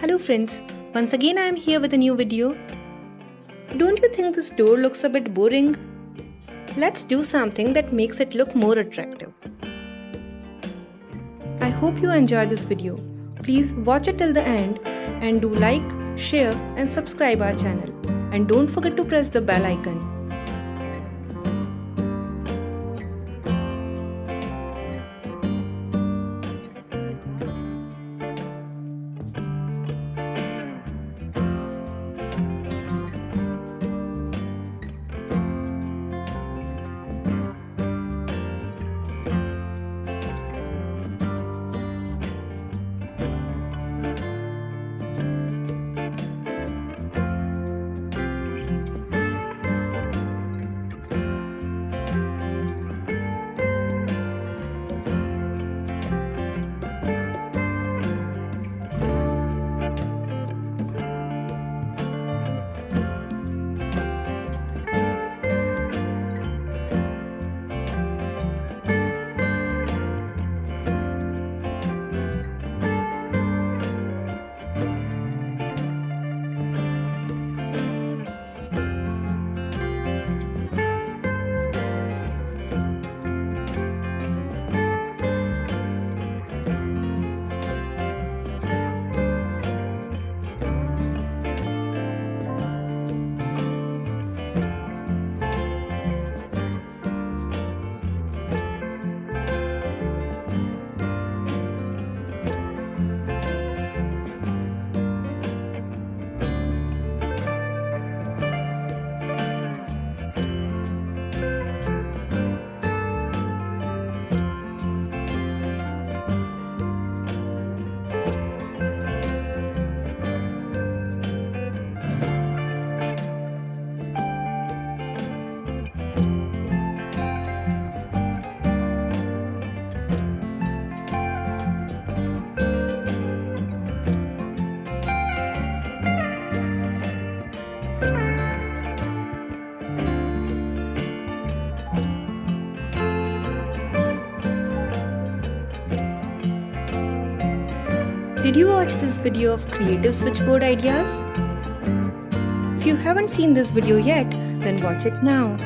Hello friends, once again I am here with a new video. Don't you think this door looks a bit boring? Let's do something that makes it look more attractive. I hope you enjoy this video. Please watch it till the end and do like, share and subscribe our channel. And don't forget to press the bell icon. Did you watch this video of creative switchboard ideas? If you haven't seen this video yet, then watch it now.